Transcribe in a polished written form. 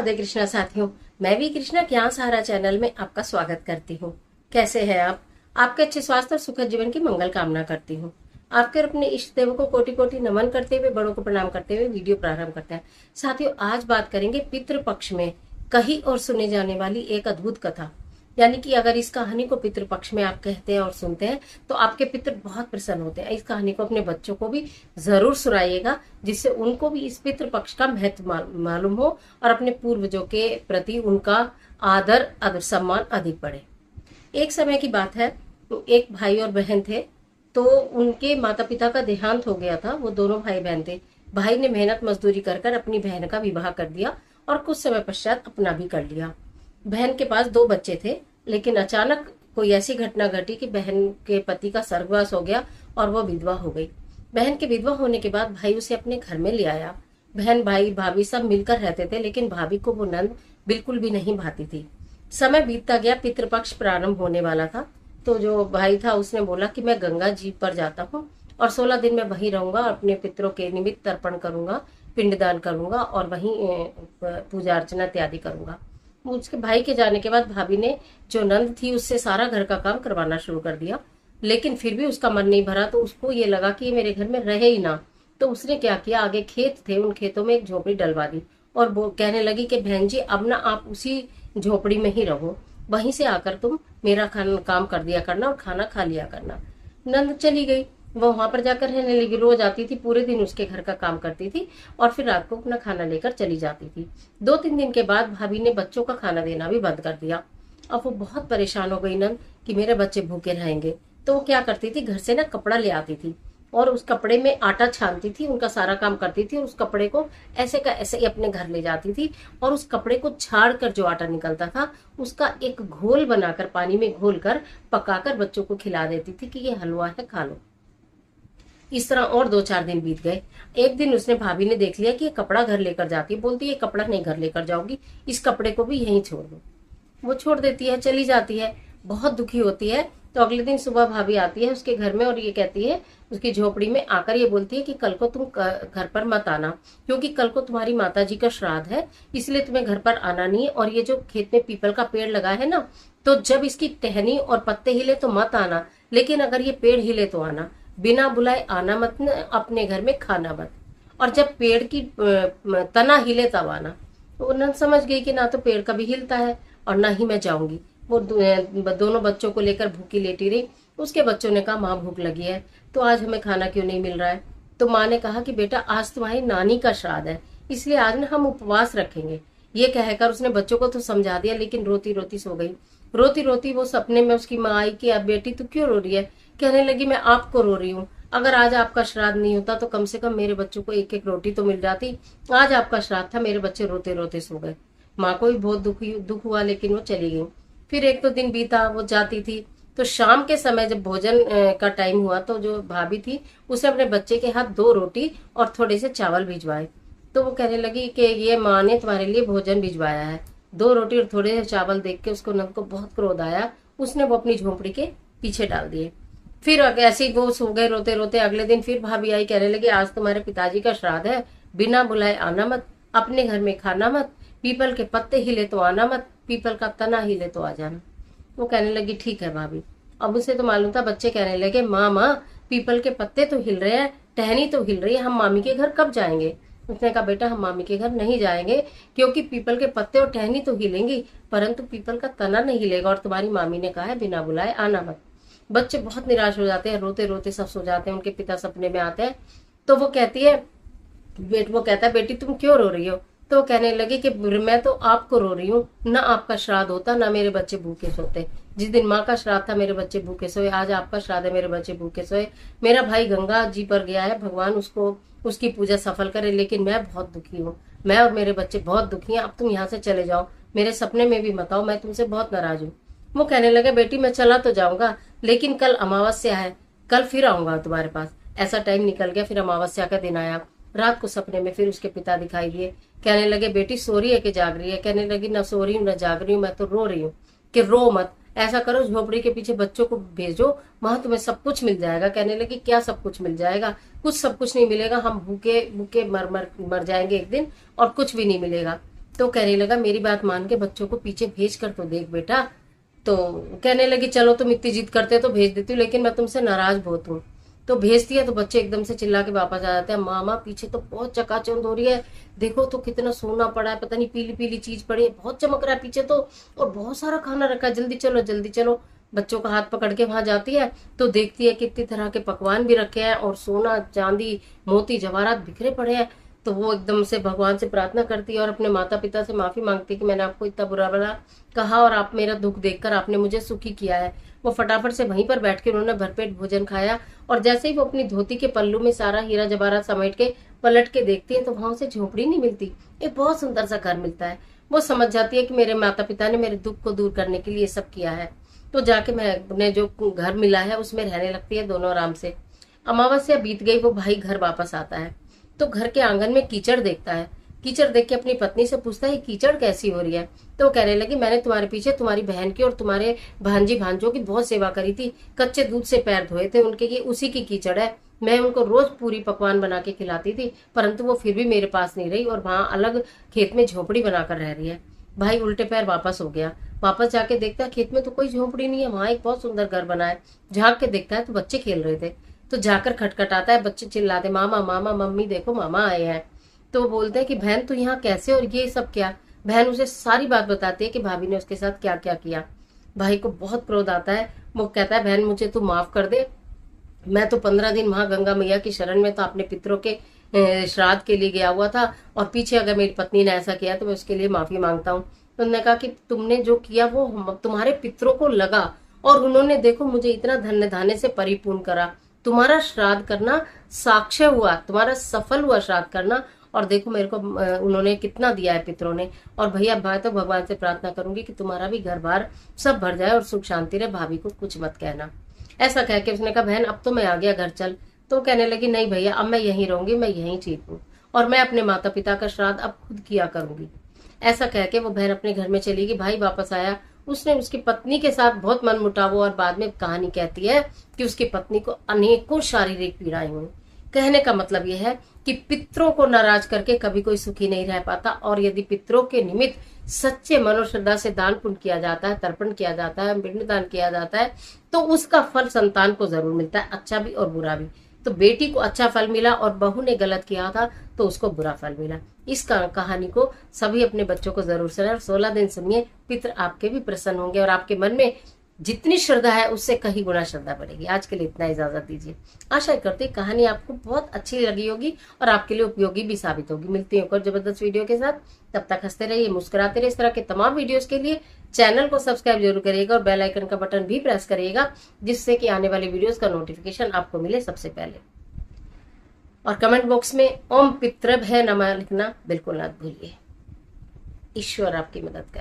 राधे कृष्णा साथियों। मैं भी कृष्णा ज्ञान सहारा चैनल में आपका स्वागत करती हूँ। कैसे हैं आप? आपके अच्छे स्वास्थ्य और सुखद जीवन की मंगल कामना करती हूँ। आपके और अपने इष्ट देवों को कोटि कोटि नमन करते हुए, बड़ों को प्रणाम करते हुए वीडियो प्रारंभ करते हैं। साथियों, आज बात करेंगे पितृपक्ष में कही और सुने जाने वाली एक अद्भुत कथा। यानी कि अगर इस कहानी को पितृपक्ष में आप कहते हैं और सुनते हैं तो आपके पितृ बहुत प्रसन्न होते हैं। इस कहानी को अपने बच्चों को भी जरूर सुनाइएगा, जिससे उनको भी इस पितृपक्ष का महत्व मालूम हो और अपने पूर्वजों के प्रति उनका आदर सम्मान अधिक बढ़े। एक समय की बात है, तो एक भाई और बहन थे। तो उनके माता पिता का देहांत हो गया था। वो दोनों भाई बहन थे। भाई ने मेहनत मजदूरी कर कर अपनी बहन का विवाह कर दिया और कुछ समय पश्चात अपना भी कर लिया। बहन के पास 2 बच्चे थे, लेकिन अचानक कोई ऐसी घटना घटी कि बहन के पति का स्वर्गवास हो गया और वो विधवा हो गई। बहन के विधवा होने के बाद भाई उसे अपने घर में ले आया। बहन भाई भाभी सब मिलकर रहते थे, लेकिन भाभी को वो नंद बिल्कुल भी नहीं भाती थी। समय बीतता गया, पितृपक्ष प्रारंभ होने वाला था। तो जो भाई था उसने बोला कि मैं गंगा जी पर जाता हूँ और 16 दिन मैं वहीं रहूंगा, अपने पितरों के निमित्त तर्पण करूंगा, पिंडदान करूंगा और वहीं पूजा अर्चना इत्यादि करूंगा। उसके भाई के जाने के बाद भाभी ने जो नंद थी उससे सारा घर का काम करवाना शुरू कर दिया, लेकिन फिर भी उसका मन नहीं भरा। तो उसको ये लगा कि ये मेरे घर में रहे ही ना। तो उसने क्या किया, आगे खेत थे, उन खेतों में एक झोपड़ी डलवा दी और वो कहने लगी कि बहन जी अब ना आप उसी झोपड़ी में ही रहो, वहीं से आकर तुम मेरा काम कर दिया करना और खाना खा लिया करना। नंद चली गई। वो वहां पर जाकर रहने लगी। रोज आती थी, पूरे दिन उसके घर का काम करती थी और फिर रात को अपना खाना लेकर चली जाती थी। 2-3 दिन के बाद भाभी ने बच्चों का खाना देना भी बंद कर दिया। अब वो बहुत परेशान हो गई नंद कि मेरे बच्चे भूखे रहेंगे। तो वो क्या करती थी, घर से ना कपड़ा ले आती थी और उस कपड़े में आटा छानती थी, उनका सारा काम करती थी और उस कपड़े को ऐसे का ऐसे ही अपने घर ले जाती थी और उस कपड़े को छाड़ कर जो आटा निकलता था उसका एक घोल बनाकर पानी में घोल कर पकाकर बच्चों को खिला देती थी कि ये हलवा है, खा लो। इस तरह और 2-4 दिन बीत गए। एक दिन उसने भाभी ने देख लिया कि ये कपड़ा घर लेकर जाती है। बोलती है ये कपड़ा नहीं घर लेकर जाऊंगी, इस कपड़े को भी यहीं छोड़ दो। वो छोड़ देती है, चली जाती है। बहुत दुखी होती है। तो अगले दिन सुबह भाभी आती है उसके घर में और ये कहती है, उसकी झोपड़ी में आकर ये बोलती है कि कल को तुम घर पर मत आना, क्योंकि कल को तुम्हारी माता जी का श्राद्ध है, इसलिए तुम्हें घर पर आना नहीं है। और ये जो खेत में पीपल का पेड़ लगा है ना, तो जब इसकी टहनी और पत्ते हिले तो मत आना, लेकिन अगर ये पेड़ हिले तो आना। बिना बुलाए आना मत, अपने घर में खाना मत। और जब पेड़ की तना हिले तब आना। तो उन्होंने समझ गई कि ना तो पेड़ कभी हिलता है और ना ही मैं जाऊंगी। वो दोनों बच्चों को लेकर भूखी लेटी रही। उसके बच्चों ने कहा माँ भूख लगी है, तो आज हमें खाना क्यों नहीं मिल रहा है? तो माँ ने कहा कि बेटा आज तुम्हारी नानी का श्राद्ध है, इसलिए आज ना हम उपवास रखेंगे। ये कहकर उसने बच्चों को तो समझा दिया, लेकिन रोती रोती सो गई। रोती रोती वो सपने में उसकी माँ आई कि अब बेटी तू क्यों रो रही है? कहने लगी मैं आपको रो रही हूँ। अगर आज आपका श्राद्ध नहीं होता तो कम से कम मेरे बच्चों को 1-1 रोटी तो मिल जाती। आज आपका श्राद्ध था, मेरे बच्चे रोते रोते सो गए। माँ को भी बहुत दुख हुआ, लेकिन वो चली गई। फिर 1-2 दिन बीता, वो जाती थी। तो शाम के समय जब भोजन का टाइम हुआ तो जो भाभी थी उसने अपने बच्चे के हाथ 2 रोटी और थोड़े से चावल भिजवाए। तो वो कहने लगी कि ये माँ ने तुम्हारे लिए भोजन भिजवाया है। 2 रोटी और थोड़े से चावल देख के उसको नंद को बहुत क्रोध आया। उसने वो अपनी झोंपड़ी के पीछे डाल दिए। फिर ऐसे ही वो सो गए रोते रोते। अगले दिन फिर भाभी आई, कहने लगी आज तुम्हारे पिताजी का श्राद्ध है, बिना बुलाए आना मत, अपने घर में खाना मत, पीपल के पत्ते हिले तो आना मत, पीपल का तना हिले तो आ जाना। वो कहने लगी ठीक है भाभी। अब उसे तो मालूम था। बच्चे कहने लगे माँ पीपल के पत्ते तो हिल रहे हैं, टहनी तो हिल रही है, हम मामी के घर कब जाएंगे? उसने कहा बेटा हम मामी के घर नहीं जाएंगे, क्योंकि पीपल के पत्ते और टहनी तो हिलेंगी परंतु पीपल का तना नहीं हिलेगा, और तुम्हारी मामी ने कहा है बिना बुलाए आना मत। बच्चे बहुत निराश हो जाते हैं, रोते रोते सब सो जाते हैं। उनके पिता सपने में आते हैं। तो वो कहता है बेटी तुम क्यों रो रही हो? तो वो कहने लगी कि मैं तो आपको रो रही हूँ, ना आपका श्राद्ध होता ना मेरे बच्चे भूखे सोते। जिस दिन माँ का श्राद्ध था मेरे बच्चे भूखे सोए, आज आपका श्राद्ध है मेरे बच्चे भूखे सोए। मेरा भाई गंगा जी पर गया है, भगवान उसको उसकी पूजा सफल करे, लेकिन मैं बहुत दुखी हूँ। मैं और मेरे बच्चे बहुत दुखी हैं। अब तुम यहाँ से चले जाओ, मेरे सपने में भी मत आओ, मैं तुमसे बहुत नाराज हूँ। वो कहने लगे बेटी मैं चला तो जाऊंगा, लेकिन कल अमावस्या है, कल फिर आऊंगा तुम्हारे पास। ऐसा टाइम निकल गया। फिर अमावस्या का दिन आया। रात को सपने में फिर उसके पिता दिखाई दिए। कहने लगे बेटी सो रही है कि जाग रही है? कहने लगी ना सो रही हूँ ना जाग रही हूँ, मैं तो रो रही हूँ। कि रो मत, ऐसा करो झोपड़ी के पीछे बच्चों को भेजो, वहां तुम्हें सब कुछ मिल जाएगा। कहने लगी क्या सब कुछ मिल जाएगा? कुछ सब कुछ नहीं मिलेगा, हम भूखे भूखे मर जाएंगे एक दिन और कुछ भी नहीं मिलेगा। तो कहने लगा मेरी बात मान के बच्चों को पीछे भेज कर तो देख बेटा। तो कहने लगी चलो तुम इतनी जिद करते हो तो भेज देती हूँ, लेकिन मैं तुमसे नाराज बहुत हूँ। तो भेजती है तो बच्चे एकदम से चिल्ला के वापस आ जाते हैं, मामा पीछे तो बहुत चकाचौंध हो रही है, देखो तो कितना सोना पड़ा है, पता नहीं पीली पीली चीज पड़ी है, बहुत चमक रहा है पीछे तो, और बहुत सारा खाना रखा है, जल्दी चलो जल्दी चलो। बच्चों का हाथ पकड़ के वहां जाती है तो देखती है कितनी तरह के पकवान भी रखे हैं और सोना चांदी मोती जवाहरात बिखरे पड़े हैं। तो वो एकदम से भगवान से प्रार्थना करती है और अपने माता पिता से माफी मांगती है कि मैंने आपको इतना बुरा भला कहा और आप मेरा दुख देखकर आपने मुझे सुखी किया है। वो फटाफट से वहीं पर बैठ के उन्होंने भरपेट भोजन खाया, और जैसे ही वो अपनी धोती के पल्लू में सारा हीरा जवाहरात समेट के पलट के देखती है तो वहां उसे झोपड़ी नहीं मिलती, एक बहुत सुंदर सा घर मिलता है। वो समझ जाती है कि मेरे माता पिता ने मेरे दुख को दूर करने के लिए सब किया है। तो जाके मैं जो घर मिला है उसमें रहने लगती है दोनों आराम से। अमावस्या बीत गई, वो भाई घर वापस आता है तो घर के आंगन में कीचड़ देखता है। कीचड़ देख के अपनी पत्नी से पूछता है कीचड़ कैसी हो रही है। तो वो कहने लगी मैंने तुम्हारे पीछे तुम्हारी बहन की और तुम्हारे भांजी भांजों की बहुत सेवा करी थी, कच्चे दूध से पैर धोए थे उनके, ये उसी की कीचड़ है। मैं उनको रोज पूरी पकवान बना के खिलाती थी, परंतु वो फिर भी मेरे पास नहीं रही और वहां अलग खेत में झोपड़ी बनाकर रह रही है। भाई उल्टे पैर वापस हो गया, वापस जाके देखता है खेत में तो कोई झोपड़ी नहीं है, वहां एक बहुत सुंदर घर बना है। झांक के देखता है तो बच्चे खेल रहे थे। तो जाकर खटखटाता है, बच्चे चिल्लाते मामा मामा, मम्मी देखो मामा आए हैं। तो बोलते हैं कि बहन तू यहाँ कैसे और ये सब क्या। बहन उसे सारी बात बताती है कि भाभी ने उसके साथ क्या क्या किया। भाई को बहुत क्रोध आता है, वो कहता है बहन मुझे तू माफ कर दे, मैं तो 15 दिन वहां गंगा मैया की शरण में था, अपने पितरों के श्राद्ध के लिए गया हुआ था, और पीछे अगर मेरी पत्नी ने ऐसा किया तो मैं उसके लिए माफी मांगता हूँ। तो उन्होंने कहा कि तुमने जो किया वो तुम्हारे पितरों को लगा और उन्होंने देखो मुझे इतना धन्य धान्य से परिपूर्ण करा, तुम्हारा श्राद्ध करना साक्ष्य हुआ, तुम्हारा सफल हुआ श्राद्ध करना, और देखो मेरे को उन्होंने कितना दिया है पितरों ने। और भैया मैं तो भगवान से प्रार्थना करूंगी कि तुम्हारा भी घर बार सब भर जाए और सुख शांति रहे, भाभी को कुछ मत कहना। ऐसा कह के उसने कहा बहन अब तो मैं आ गया, घर चल। तो कहने लगी नहीं भैया अब मैं यहीं रहूंगी, मैं यहीं ठीक हूँ और मैं अपने माता पिता का श्राद्ध अब खुद किया करूंगी। ऐसा कह के वो बहन अपने घर में चली गई। भाई वापस आया, उसने उसकी पत्नी के साथ बहुत मनमुटाव हुआ और बाद में कहानी कहती है कि उसकी पत्नी को अनेकों शारीरिक पीड़ाएं हुई। कहने का मतलब यह है कि पितरों को नाराज करके कभी कोई सुखी नहीं रह पाता, और यदि पितरों के निमित्त सच्चे मनोश्रद्धा से दान पुण्य किया जाता है, तर्पण किया जाता है, पिंडदान किया जाता है, तो उसका फल संतान को जरूर मिलता है, अच्छा भी और बुरा भी। तो बेटी को अच्छा फल मिला और बहू ने गलत किया था तो उसको बुरा फल मिला। इस कहानी को सभी अपने बच्चों को जरूर सुनाएं और 16 दिन सुनिए, पितर आपके भी प्रसन्न होंगे और आपके मन में जितनी श्रद्धा है उससे कहीं गुना श्रद्धा बढ़ेगी। आज के लिए इतना, इजाजत दीजिए। आशा करती कहानी आपको बहुत अच्छी लगी होगी और आपके लिए उपयोगी भी साबित होगी। मिलती हूँ और जबरदस्त वीडियो के साथ, तब तक हंसते रहिए, मुस्कुराते रहिए। इस तरह के तमाम वीडियोस के लिए चैनल को सब्सक्राइब जरूर करिएगा और बेल आइकन का बटन भी प्रेस करिएगा, जिससे कि आने वाले वीडियोस का नोटिफिकेशन आपको मिले सबसे पहले। और कमेंट बॉक्स में ओम पितृभ्य नमः लिखना बिल्कुल ना भूलिए। ईश्वर आपकी मदद करे।